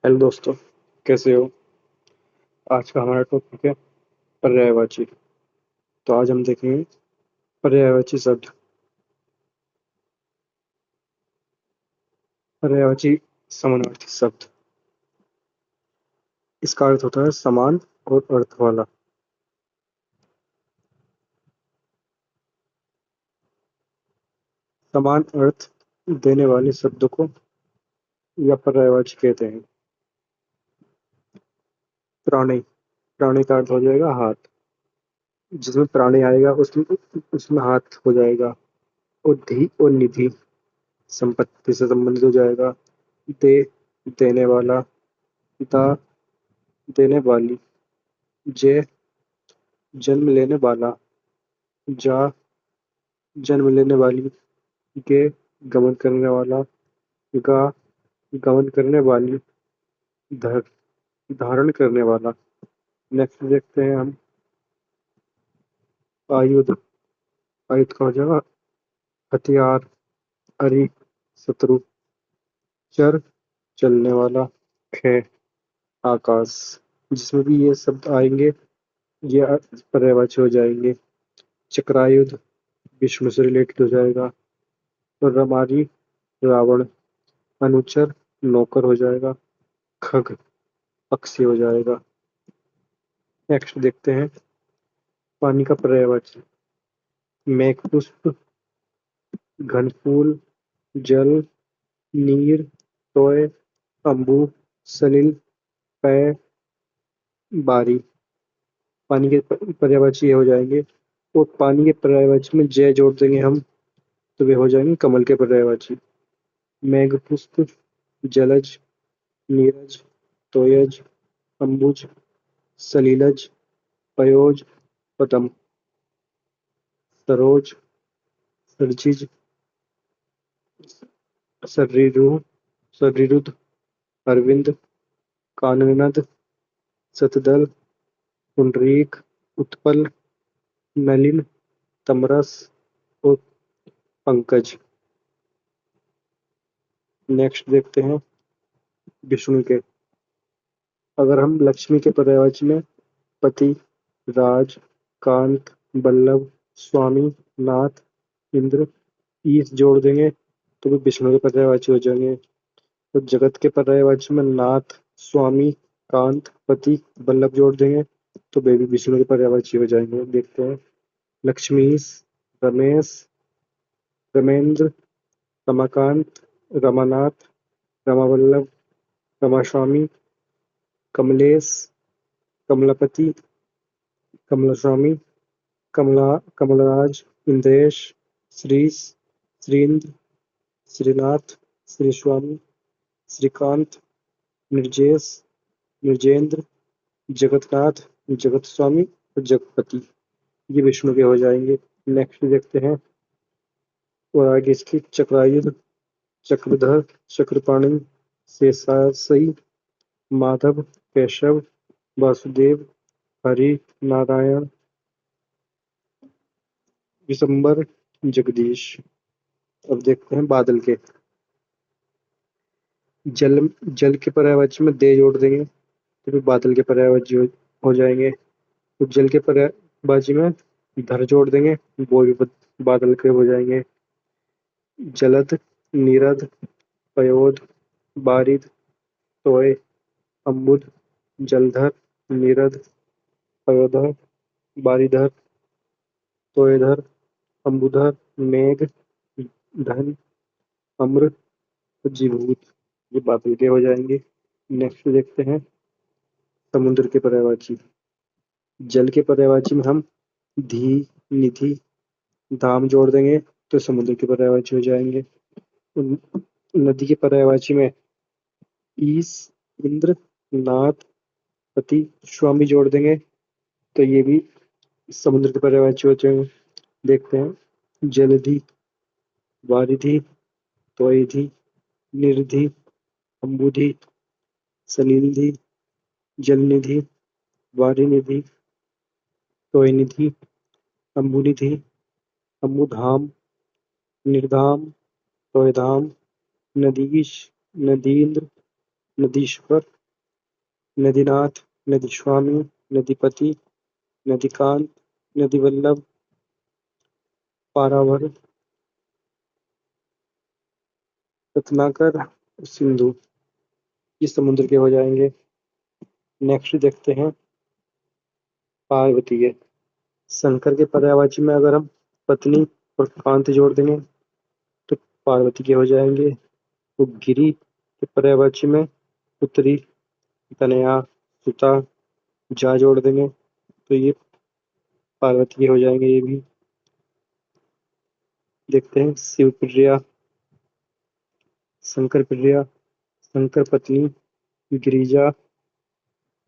Hello दोस्तों, कैसे हो। आज का हमारा टॉपिक है पर्यायवाची। तो आज हम देखेंगे पर्यायवाची शब्द। पर्यायवाची समानार्थी शब्द, इसका अर्थ होता है समान और अर्थ वाला। समान अर्थ देने वाले शब्द को या पर्यायवाची कहते हैं। प्राणी, प्राणी का अर्थ हो जाएगा हाथ। जिसमें प्राणी आएगा उसमें उसमें हाथ हो जाएगा। और धी और निधि संपत्ति से संबंधित हो जाएगा। दे, देने वाला। दा, देने वाली। जे, जन्म लेने वाला। जा, जन्म लेने वाली। गे, गमन करने वाला। गा, गमन करने वाली। धर, धारण करने वाला। नेक्स्ट देखते हैं हम आयुध। आयुध का हो जाएगा हथियार, अरि, शत्रु। चर, चलने वाला। खे, आकाश। जिसमें भी ये शब्द आएंगे ये पर्यायवाची हो जाएंगे। चक्रायुध विष्णु से रिलेटेड हो जाएगा। और रमारी, रावण। अनुचर, नौकर हो जाएगा। खग, पक्षी हो जाएगा। नेक्स्ट देखते हैं पानी का पर्यायवाची। मेघपुष्प, घनफूल, जल, नीर, टोय, अम्बु, सलिल, पै, बारी। पानी के पर्यायवाची ये हो जाएंगे। और पानी के पर्यायवाची में जय जोड़ देंगे हम तो वे हो जाएंगे कमल के पर्यायवाची। मेघपुष्प, जलज, नीरज, तोयज, अम्बुज, सलीलज, पयोज, पदम। सरोज, सरजिज, सर्रिरु, सर्रिरुद, अरविंद, काननद, शतदल, पुंडरीक, उत्पल, नलिन, तमरस और पंकज। नेक्स्ट देखते हैं विष्णु के। अगर हम लक्ष्मी के पर्यायवाची में पति, राज, कांत, बल्लभ, स्वामी, नाथ, इंद्र, ईश जोड़ देंगे तो भी विष्णु के पर्यायवाची हो जाएंगे। तो जगत के पर्यायवाची में नाथ, स्वामी, कांत, पति, बल्लभ जोड़ देंगे तो वे भी विष्णु के पर्यायवाची हो जाएंगे। देखते हैं लक्ष्मीश, रमेश, रमेंद्र, रमाकांत, रमानाथ, रमावल्लभ, रमास्वामी, कमलेश, कमलापति, कमलास्वामी, कमला, कमलराज, इंद्रेश, श्रीश, श्रीन्द्र, श्रीनाथ, श्रीस्वामी, श्रीकांत, निर्जेश, निर्जेंद्र, जगतनाथ, जगत स्वामी और जगपति। ये विष्णु के हो जाएंगे। नेक्स्ट देखते हैं और आगे इसकी चक्रायुध। चक्रधर, चक्रपाणि, शेषासई, माधव, केशव, वासुदेव, हरि, नारायण, विशंबर, जगदीश। अब देखते हैं बादल के। जल, जल के पर्यायवाची में दे जोड़ देंगे तो फिर बादल के पर्यायवाची हो जाएंगे। तो जल के पर्यायवाची में धर जोड़ देंगे वो भी बादल के हो जाएंगे। जलद, नीरद, पयोद, बारिद, तोय, अम्बुद, जलधर, नीरद, पयोधर, बारिधर, तोयधर, अम्बुधर, मेघ, धन, अम्र, जीभूत। ये बादल के हो जाएंगे। नेक्स्ट देखते हैं समुद्र के पर्यायवाची। जल के पर्यायवाची में हम धी, निधि, धाम जोड़ देंगे तो समुद्र के पर्यायवाची हो जाएंगे। नदी के पर्यायवाची में ईश, इंद्र, नाथ, पति, स्वामी जोड़ देंगे तो ये भी समुद्र के पर्यायवाची हो जाएंगे। देखते हैं जलधि, वारिधि, तोयधि, निर्धि, अम्बुधि, सलिलधि, जलनिधि, वारिनिधि, तोयनिधि, अम्बुनिधि, अम्बुधाम, निर्धाम, तोयधाम, नदीश, नदीन्द्र, नदीश्वर, नदीनाथ, नदीस्वामी, नदीपति, नदीकांत, नदीवल्लभ, पारावर, रत्नाकर, सिंधु। ये समुद्र के हो जाएंगे। नेक्स्ट देखते हैं पार्वती के। शंकर के पर्यायवाची में अगर हम पत्नी और कांत जोड़ देंगे तो पार्वती के हो जाएंगे। तो गिरी के पर्यायवाची में पुत्री, तनया, सुता, जा जोड़ देंगे तो ये पार्वती के हो जाएंगे ये भी। देखते हैं शिव प्रिया, शंकर प्रिया, शंकर पत्नी, गिरिजा,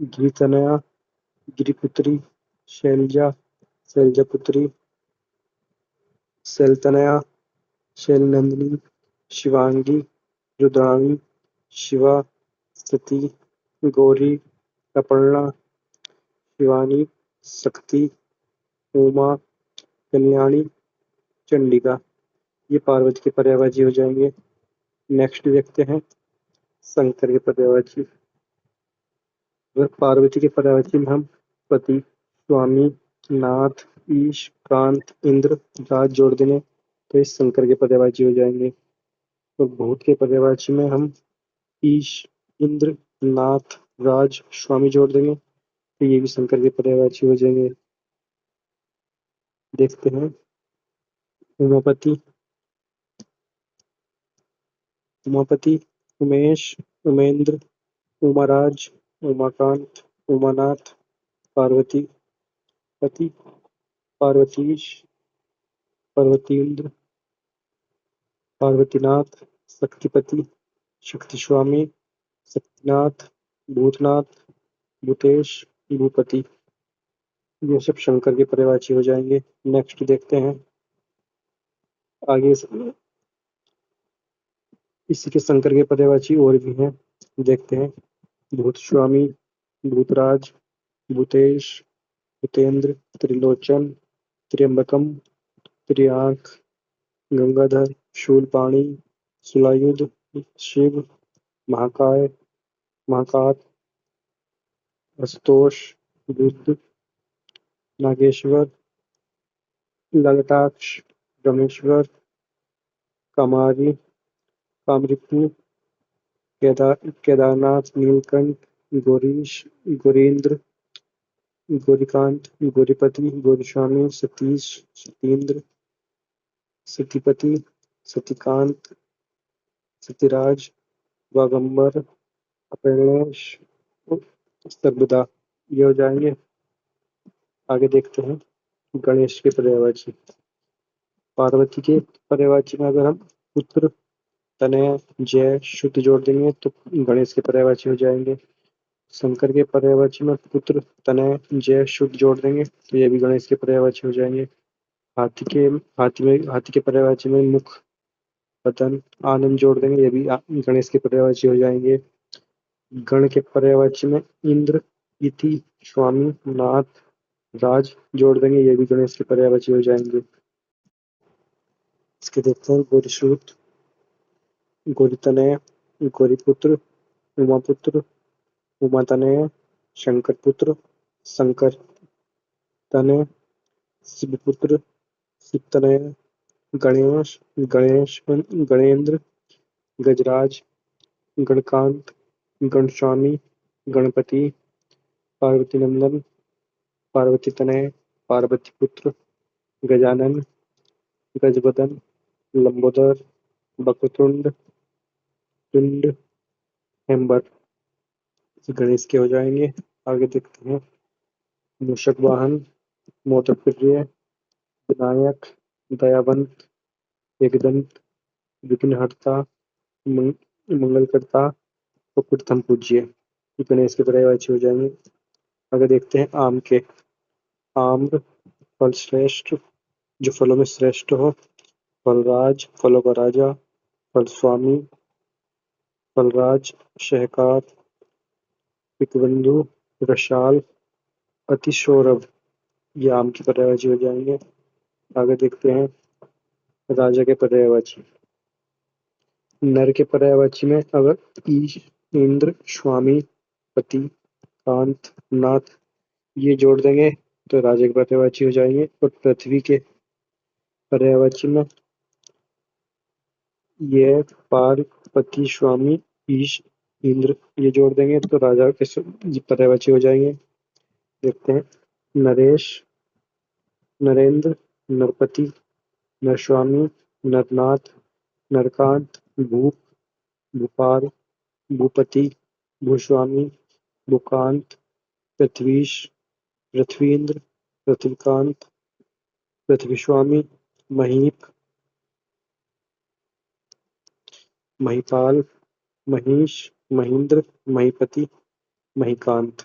गिरितनया, गिरिपुत्री, शैलजा, शैलजापुत्री, शैलतनया, शैलनंदिनी, शिवांगी, रुद्राणी, शिवा, सती, गौरी, अपर्णा, शिवानी, शक्ति, उमा, कल्याणी, चंडिका। ये पार्वती के पर्यायवाची हो जाएंगे। नेक्स्ट देखते हैं शंकर के पर्यायवाची। अगर पार्वती के पर्यायवाची में हम पति, स्वामी, नाथ, ईश, कांत, इंद्र, राज जोड़ देंगे तो ये शंकर के पर्यायवाची हो जाएंगे। तो भूत के पर्यायवाची में हम ईश, इंद्र, नाथ, राज, स्वामी जोड़ देंगे तो ये भी शंकर के पर्यायवाची हो जाएंगे। देखते हैं उमापति, उमापति, उमेश, उमेंद्र, उमाराज, उमाकांत, उमानाथ, पार्वती पति, पार्वतीश, पार्वतीन्द्र, पार्वतीनाथ, शक्तिपति, शक्ति स्वामी, शक्तिनाथ, भूतनाथ, भूतेश, भूपति। ये सब शंकर के पर्यायवाची हो जाएंगे। नेक्स्ट देखते हैं आगे इसी के शंकर के पर्यायवाची और भी हैं। देखते हैं भूत स्वामी, भूतराज, भूतेश, भूतेन्द्र, त्रिलोचन, त्र्यंबकम, त्रियाख, गंगाधर, शूलपाणी, सुलायुध, शिव, महाकाय, महाकात, आशुतोष, बुध, नागेश्वर, ललटाक्ष, रमेश्वर, कामारी, कामरिपु, केदारनाथ, नीलकंठ, गौरीश, गौरीन्द्र, गौरीकांत, गौरीपति, गौरीस्वामी, सतीश, सतीन्द्र, सतीपति, सतीकांत, सतीराज, वागंबर, अपेर्णेश, सर्वदा। ये हो जाएंगे। आगे देखते हैं गणेश के पर्यायवाची। पार्वती के पर्यायवाची में अगर हम पुत्र, तनय, जय, शुद्ध जोड़ देंगे तो गणेश के पर्यायवाची हो जाएंगे। शंकर के पर्यायवाची में पुत्र, तनय, जय, शुद्ध जोड़ देंगे तो ये भी गणेश के पर्यायवाची हो जाएंगे। हाथी के पर्यायवाची में मुख, बदन, आनंद जोड़ देंगे ये भी गणेश के पर्यायवाची हो जाएंगे। गण के पर्यायवाची में इंद्र, इति, स्वामी, नाथ, राज जोड़ देंगे ये भी गणेश के पर्यायवाची हो जाएंगे। इसके देखते हैं गौरीसूत, गौरीतनय, गौरीपुत्र, उमापुत्र, उमातनय, शंकरपुत्र, शंकर तनय, शिवपुत्र, शिवतनय, गणेश, गणेश, गणेन्द्र, गजराज, गणकांत, गणस्वामी, गणपति, पार्वतीनंदन, पार्वतीतनय, पार्वतीपुत्र, गजानन, गजबदन, लंबोदर, बक्रतुंड, तुंड, हेम्बर। गणेश के हो जाएंगे। आगे देखते हैं मूषक वाहन, मोदक प्रिय, विनायक, दयावंत, एकदंत, विघ्नहर्ता, मंगलकर्ता और प्रथम पूज्य। ये गणेश के पर्यायवाची हो जाएंगे। आगे देखते हैं आम के। आम्र, फल श्रेष्ठ, जो फलों में श्रेष्ठ हो, फलराज, फलों का राजा, फल स्वामी, फलराज, शहकार, पिकबंधु, रसाल, अतिशौरभ। ये आम की पर्यायवाची हो जाएंगे। आगे देखते हैं राजा के पर्यायवाची। नर के पर्यायवाची में अगर ईश, इंद्र, स्वामी, पति, कांत, नाथ, ये जोड़ देंगे तो राजा के पर्यायवाची हो जाएंगे। और पृथ्वी के पर्यायवाची में ये पार, पति, स्वामी, ईश, इंद्र, ये जोड़ देंगे तो राजा के पर्यायवाची हो जाएंगे। देखते हैं, नरेश, नरेंद्र, नरपति, नरस्वामी, नरनाथ, नरकांत, भूप, भूपाल, भूपति, भूस्वामी, भूकांत, पृथ्वीश, पृथ्वीन्द्र, पृथ्वीकांत, पृथ्वीस्वामी, महीप, महीपाल, महीश, महींद्र, महीपति, महीकांत,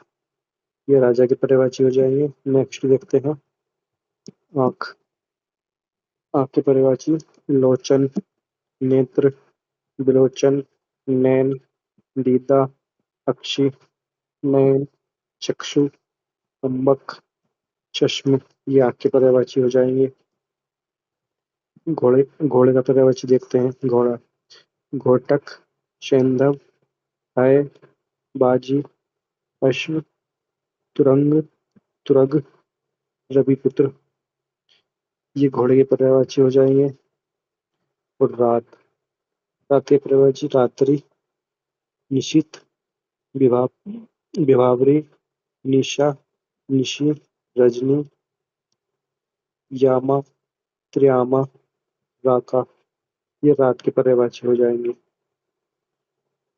ये राजा के पर्यायवाची हो जाएंगे। नेक्स्ट देखते हैं, आंख, आंख के पर्यायवाची लोचन, नेत्र, विलोचन, नैन, दीदा, अक्षि, नयन, चक्षु, अम्बक, चश्म, ये आंख के पर्यायवाची हो जाएंगे। घोड़े, घोड़े का पर्यायवाची देखते हैं, घोड़ा, घोटक, सैंधव, है, बाजी, अश्व, तुरंग, तुरग, रविपुत्र, ये घोड़े के पर्यायवाची हो जाएंगे। और रात, रात के पर्यायवाची रात्रि, निशित, विभा, विभावरी, निशा, निशी, रजनी, यामा, त्रियामा, राका, ये रात के पर्यायवाची हो जाएंगे।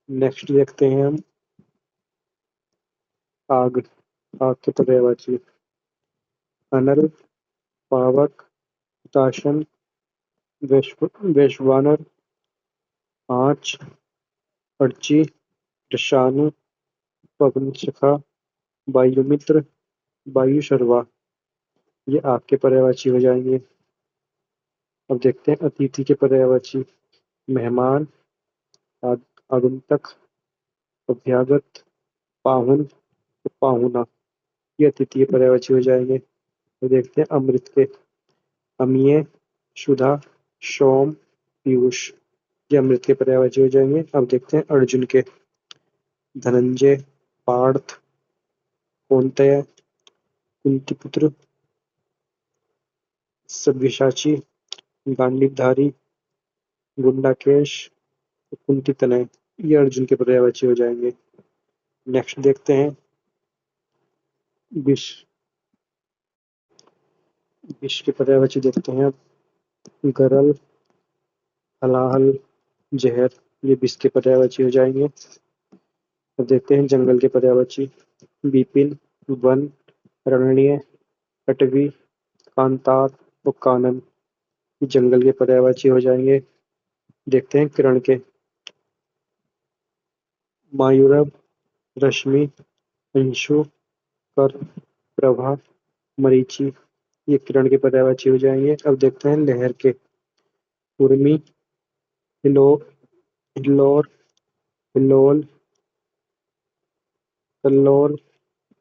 नेक्स्ट देखते हैं हम, आग, आग के पर्यायवाची अनल, पावक, हुताशन, वैश्वानर, आँच, अर्ची, रसानु, पवनशिखा, वायुमित्र, वायुशर्वा, ये आग के पर्यायवाची हो जाएंगे। अब देखते हैं अतिथि के पर्यायवाची मेहमान, आगंतक, अभ्यागत, पाहुन, पाहुना, ये अतिथि के पर्यायवाची हो जाएंगे। तो देखते हैं अमृत के, अमीय, सुधा, सोम, पीयूष, ये अमृत के पर्यायवाची हो जाएंगे। अब देखते हैं अर्जुन के, धनंजय, पार्थ, कौन्तेय, कुंतीपुत्र, सव्यसाची, गांडीवधारी, गुंडाकेश, कुंतीतनय, ये अर्जुन के पर्यायवाची हो जाएंगे। नेक्स्ट देखते हैं विष, विष के पर्यायवाची देखते हैं, गरल, हलाहल, जहर, ये विष के पर्यायवाची हो जाएंगे। अब देखते हैं जंगल के पर्यायवाची विपिन, वन, रमणीय, कटवी, कांतार और कानन, ये जंगल के पर्यायवाची हो जाएंगे। देखते हैं किरण के, मायूरव, रश्मि, अंशु, कर, प्रभा, मरीचि, ये किरण के पर्यायवाची हो जाएंगे। अब देखते हैं लहर के, उर्मी, हिलो, हिल्लोर, हिल्लोल, कल्लोल,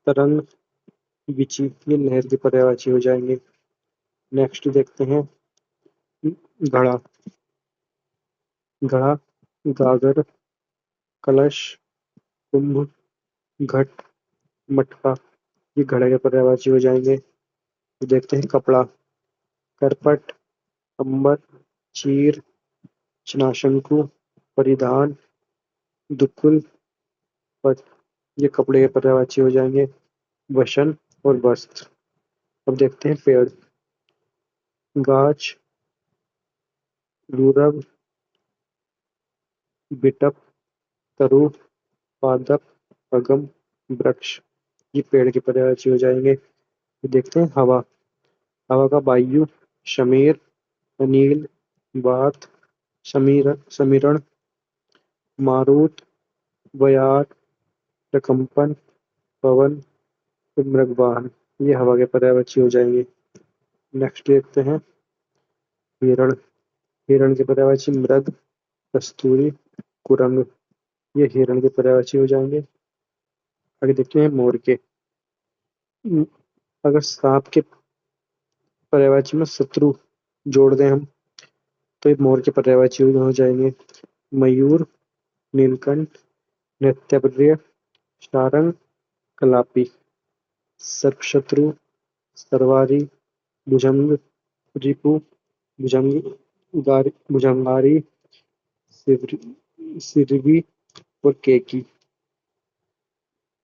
तरंग, विचि, ये लहर के पर्यायवाची हो जाएंगे। नेक्स्ट देखते हैं घड़ा, घड़ा, गागर, कलश, कुंभ, घट, मटका, ये घड़े के पर्यायवाची हो जाएंगे। देखते हैं कपड़ा, करपट, अंबर, चीर, चनाशंकु, परिधान, दुकुल, पट, ये कपड़े के पर्यायवाची हो जाएंगे। वसन और वस्त्र। अब देखते हैं पेड़, गाछ, रूरब, बिटप, तरु, पादप, अगम, वृक्ष, ये पेड़ के पर्यायवाची हो जाएंगे। देखते हैं हवा, हवा का वायु, शमीर, अनिल, वात, समीरण, मारुत, वयार, प्रकंपन, पवन, मृगवाहन, ये हवा के पर्यायवाची हो जाएंगे। नेक्स्ट देखते हैं हिरण, हिरण के पर्यायवाची मृग, कस्तूरी, कुरंग, ये हिरण के पर्यायवाची हो जाएंगे। आगे देखते हैं मोर के, अगर सांप के पर्यायवाची में शत्रु जोड़ दें हम तो ये मोर के पर्यायवाची हो जाएंगे। मयूर, नीलकंठ, नृत्यप्रिय, सारंग, कलापी, सर्पशत्रु, सर्वारी, भुजंग, रिपु, भुजंगारी, सिरवी और केकी।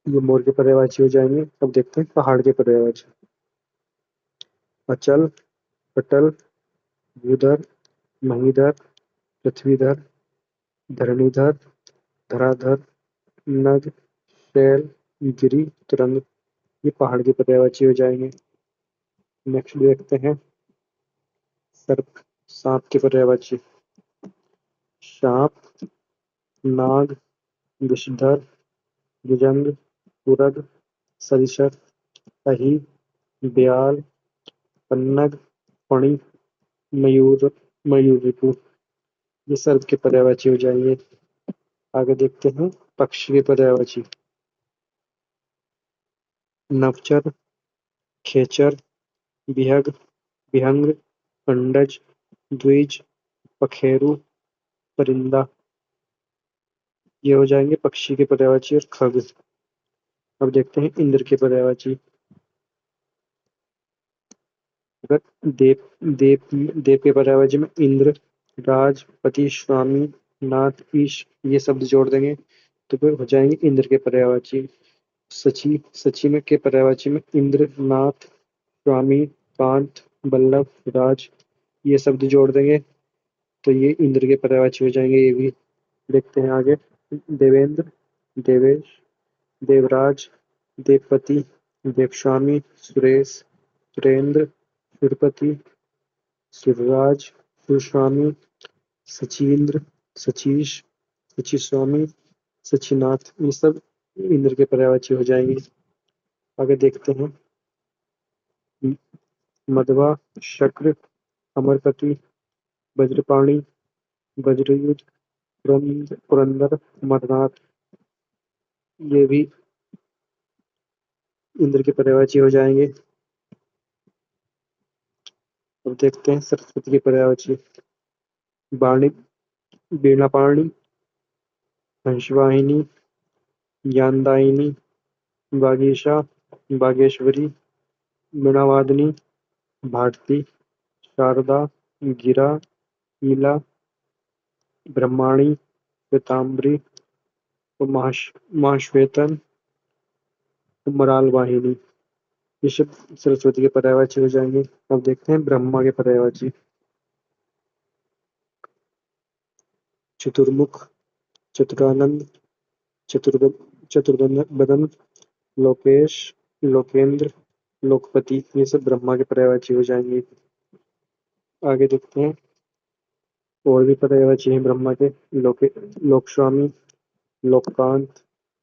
ये मोर के पर्यायवाची हो जाएंगे। अब देखते हैं पहाड़ के पर्यायवाची। अचल, पटल, भूधर, महीधर, पृथ्वीधर, धरणीधर, धराधर, नग, शैल, गिरि, तुरंग। ये पहाड़ के पर्यायवाची हो जाएंगे। नेक्स्ट देखते हैं सर्प, सांप के पर्यायवाची। सांप, नाग, विषधर, भुजंग, उरग, सरिसर, अहि, ब्याल, पन्नग, फणी, मयूर, मयूररिपु। ये सर्प के पर्यायवाची हो जाएंगे। आगे देखते हैं पक्षी के पर्यायवाची। नवचर, खेचर, बिहग, बिहंग, अंडज, द्विज, पखेरु, परिंदा। ये हो जाएंगे पक्षी के पर्यायवाची और खग। अब देखते हैं इंद्र के पर्यायवाची। अगर देव के पर्यायवाची में इंद्र, राज, पति, स्वामी, नाथ, ईश ये शब्द जोड़ देंगे तो फिर हो जाएंगे इंद्र के पर्यायवाची। सची में के पर्यायवाची में इंद्र, नाथ, स्वामी, कांत, बल्लभ, राज ये शब्द जोड़ देंगे तो ये इंद्र के पर्यायवाची हो जाएंगे ये भी। देखते हैं आगे। देवेंद्र, देवेश, देवराज, देवपति, देवस्वामी, सुरेश, सुरेंद्र, सुरपति, सुरराज, सुरस्वामी, सचींद्र, सचीश, सचीस्वामी, सचीनाथ ये सब इंद्र के पर्यायवाची हो जाएंगे। आगे देखते हैं मधवा, शक्र, अमरपति, वज्रपाणि, वज्रयुध, पुरंदर, मदनाथ ये भी इंद्र के पर्यायवाची हो जाएंगे। अब देखते हैं सरस्वती की पर्यायवाची। वाणी, वीणापाणि, हंसवाहिनी, ज्ञानदायिनी, वागीशा, बागेश्वरी, वीणावादिनी, भारती, शारदा, गिरा, ईला, ब्रह्माणी, श्वेतांबरी, महाश्वेतन, मराल वाहिनी। ये सब सरस्वती के पर्यायवाची हो जाएंगे। अब देखते हैं ब्रह्मा के पर्यायवाची। चतुर्मुख, चतुरानंद, चतुर्बदन, लोकेश, लोकेंद्र, लोकपति ये सब ब्रह्मा के पर्यायवाची हो जाएंगे। आगे देखते हैं और भी पर्यायवाची हैं ब्रह्मा के। लोकस्वामी, लोककांत,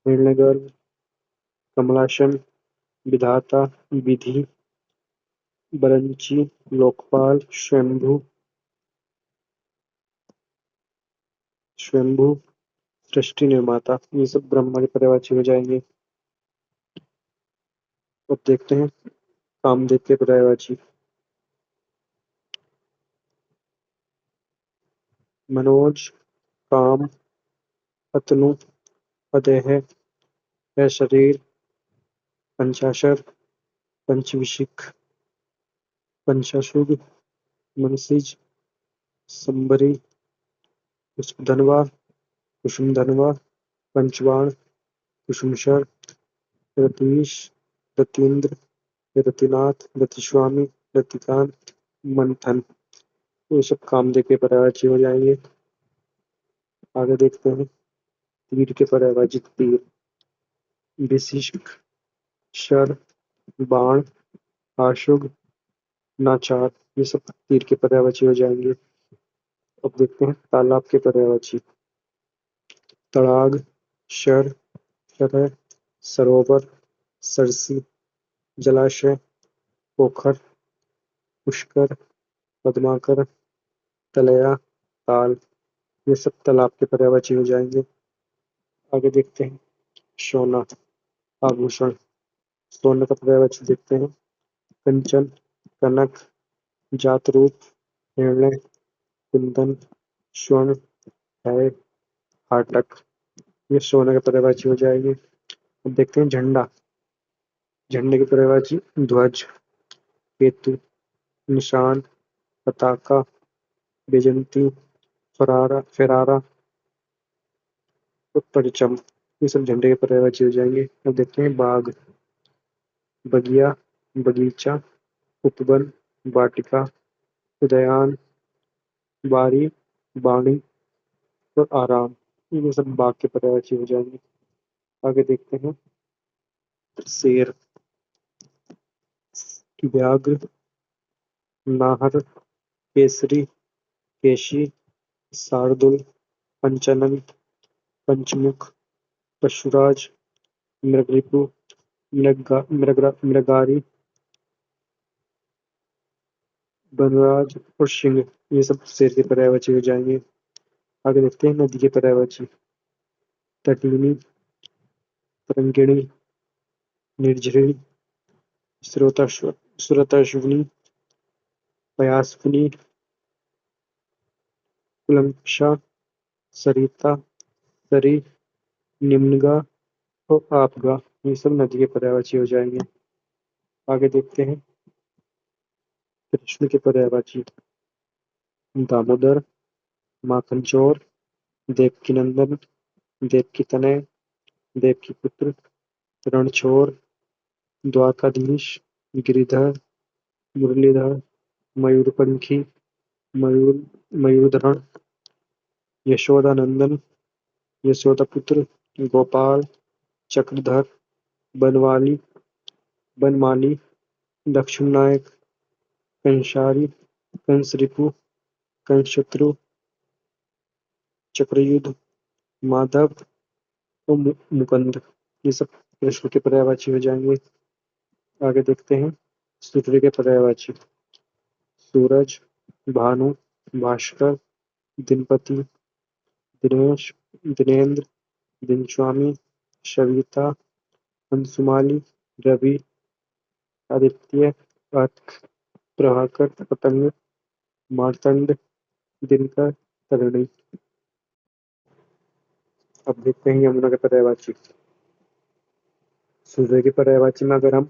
हिरण्यगर्भ, कमलासन, विधाता, विधि, बरंची, लोकपाल, स्वयंभू, सृष्टि निर्माता ये सब ब्रह्मा के पर्यायवाची हो जाएंगे। अब देखते हैं कामदेव के पर्यायवाची। मनोज, काम, अतनु, अदेह, है शरीर, पंचाशर, पंचविशिख, पंचाशुग, मनसिज, संबरी, पुष्पधनवा, कुसुमधनवा, पंचबाण, कुसुमशर, रतीश, रतीन्द्र, रतिनाथ, रतिस्वामी, रतिकांत, मंथन ये सब कामदेव के पर्यायवाची हो जाएंगे। आगे देखते हैं तीर के पर्यायवाची। तीर, विशिष्ट, शर, बाण, आशुग, नाचार ये सब तीर के पर्यायवाची हो जाएंगे। अब देखते हैं तालाब के पर्यायवाची। तड़ाग, शर, शरय, सरोवर, सरसी, जलाशय, पोखर, पुष्कर, पद्माकर, तलया, ताल ये सब तालाब के पर्यायवाची हो जाएंगे। आगे देखते हैं सोना, आभूषण। सोने का पर्यायवाची देखते हैं। कंचन, कनक, जातरूप, हिरण्य, कुंदन, स्वर्ण, है, हाटक ये सोने के पर्यायवाची हो जाएंगे। अब देखते हैं झंडा। झंडे के पर्यायवाची ध्वज, केतु, निशान, पताका, बेजंती, फरारा और परचम। ये सब झंडे के पर्यायवाची हो जाएंगे। अब देखते हैं बाग, बगिया, बगीचा, उपवन, वाटिका, उद्यान, बारी, बाणी और आराम। ये सब बाग के पर्यायवाची हो जाएंगे। आगे देखते हैं शेर, व्याघ्र, नाहर, केसरी, केशी, शार्दुल, पंचानन, पंचमुख, पशुराज, मृगरिपु, मृगारी, वनराज और सिंह। ये सब शेर के पर्यायवाची हो जाएंगे। आगे देखते हैं नदी के पर्यायवाची, तटीनी, तरंगिणी, निर्झरिणी, स्रोतस्विनी, पयास्विनी, कुलंकुषा, सरिता, सरी, निम्नगा और आपगा। ये सब नदी के पर्यायवाची हो जाएंगे। आगे देखते हैं कृष्ण के पर्यायवाची, दामोदर, माखनचोर, देवकीनंदन, देवकीतनय, देवकीपुत्र, रणछोड़, द्वारकाधीश, गिरिधर, मुरलीधर, मयूरपंखी, मयूर मयूरधरण, यशोदानंदन, यशोदापुत्र, गोपाल, चक्रधर, बनवाली, बनमाली, दक्षिण नायक, कंसारी, कंसरिपु, कंसशत्रु, चक्रयुध, माधव और मुकुंद। ये सब कृष्ण के पर्यायवाची हो जाएंगे। आगे देखते हैं सूर्य के पर्यायवाची, सूरज, भानु, भास्कर, दिनपति, दिनेश, दिनेंद्र, दिनस्वामी, सविता, अंशुमाली, रवि, आदित्य, अर्क, प्रभाकर, पतंग, मार्तंड, दिनकर, तरुणी। अब देखते हैं यमुना के पर्यायवाची, सूर्य के पर्यायवाची में अगर हम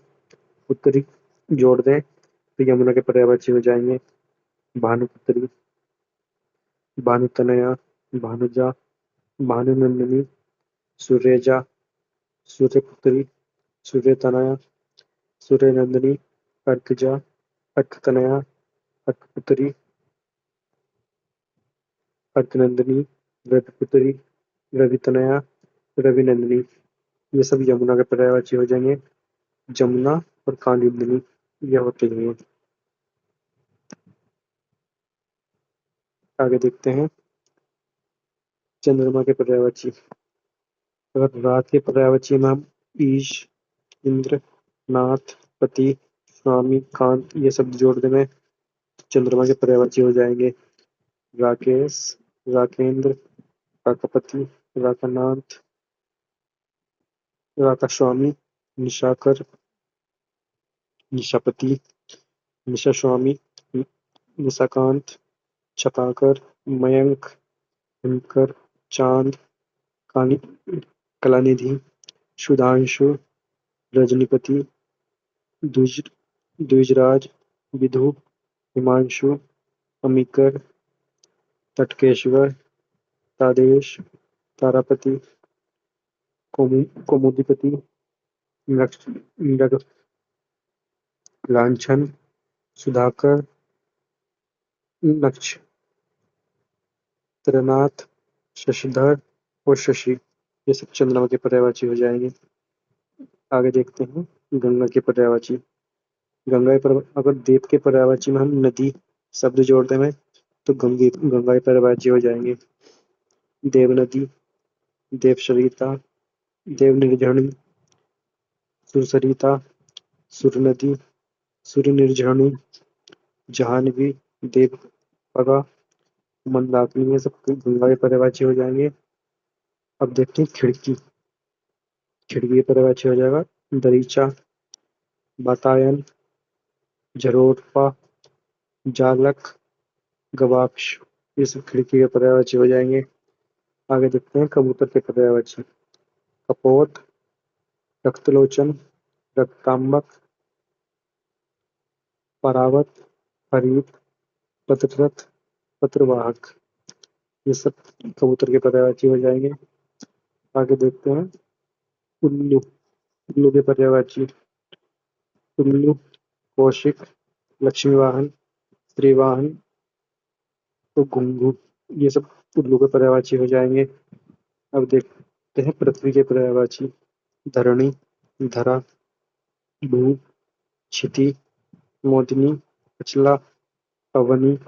उत्तरी जोड़ दें तो यमुना के पर्यायवाची हो जाएंगे, भानुपुत्री, भानुतनया, भानुजा, भानुनंदिनी, सूर्यजा, सूर्यपुत्री, सूर्यतनया, सूर्यनंदिनी, अर्कजा, अर्कतनया, अर्कपुत्री, अर्कनंदिनी, रविपुत्री, रवितनया, रविनंदिनी। ये सब यमुना के पर्यायवाची हो जाएंगे। जमुना और कालिंदिनी ये होते हैं। आगे देखते हैं चंद्रमा के पर्यायवाची, अगर रात के पर्यायवाची में हम ईश, इंद्र, नाथ, पति, स्वामी, कांत ये सब जोड़ दें तो चंद्रमा के पर्यायवाची हो जाएंगे, राकेश, राकेंद्र, राकापति, राकानाथ, राकास्वामी, निशाकर, निशापति, निशास्वामी, निशाकांत, छपाकर, मयंक, हिमकर, चांद, काली, कलानिधि, सुधांशु, रजनीपति, द्विज द्विजराज, विधु, हिमांशु, अमिकर, तटकेश्वर, तादेश, तारापति, कौमुदीपति, मृग, लांछन, सुधाकर, नक्षत्रनाथ, शशिधर और शशि। ये सब चंद्रमा के पर्यायवाची हो जाएंगे। आगे देखते हैं गंगा के पर्यायवाची, गंगा पर अगर देव के पर्यायवाची में हम नदी शब्द जोड़ते हैं तो गंगा के पर्यायवाची हो जाएंगे, देव नदी, देव सरिता, देव निर्झरणी, सुरसरिता, सुर नदी, सूर्य निर्झरणी, जाह्नवी, देवपगा, मंदाकिनी। ये सब गंगा के पर्यायवाची हो जाएंगे। अब देखते हैं खिड़की, खिड़की के पर्यायवाची हो जाएगा दरीचा, वातायन, झरोटपा, जालक, गवाक्ष। ये सब खिड़की के पर्यायवाची हो जाएंगे। आगे देखते हैं कबूतर के पर्यायवाची, कपोत, रक्तलोचन, रक्ताम्बक, परावत, हरित, पत्ररथ, पत्रवाहक। ये सब कबूतर के पर्यायवाची हो जाएंगे। आगे देखते हैं उल्लू। उल्लू के पर्यायवाची उल्लू, कौशिक, लक्ष्मी वाहन, श्रीवाहन, तो घुंघू। ये सब उल्लू के पर्यायवाची हो जाएंगे। अब देखते हैं पृथ्वी के पर्यायवाची। धरणी, धरा, भू, क्षिति, मोदिनी, अचला, अवनी,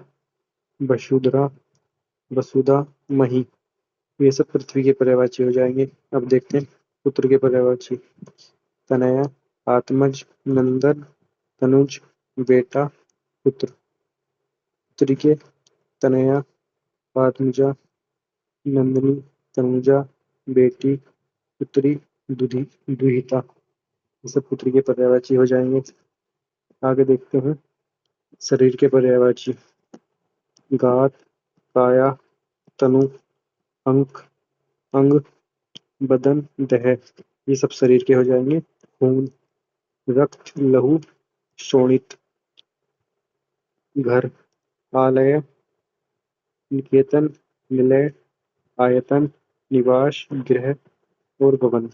वसुधरा, वसुधा, मही। ये सब पृथ्वी के पर्यायवाची हो जाएंगे। अब देखते हैं पुत्र के पर्यायवाची। तनया, आत्मज, नंदन, तनुज, बेटा, पुत्र। पुत्री के तनया, आत्मजा, नंदिनी, तनुजा, बेटी, पुत्री, दुधी, दुहिता। ये सब पुत्री के पर्यायवाची हो जाएंगे। आगे देखते हैं शरीर के पर्यायवाची। गात, काया, तनु, अंक, अंग, बदन, देह। ये सब शरीर के हो जाएंगे। खून, रक्त, लहू, शोणित। घर, आलय, निकेतन, निलय, आयतन, निवास, गृह और भवन।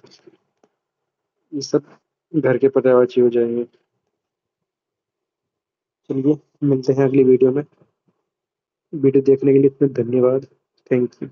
ये सब घर के पर्यायवाची हो जाएंगे। चलिए मिलते हैं अगली वीडियो में। वीडियो देखने के लिए इतना धन्यवाद। Thank you.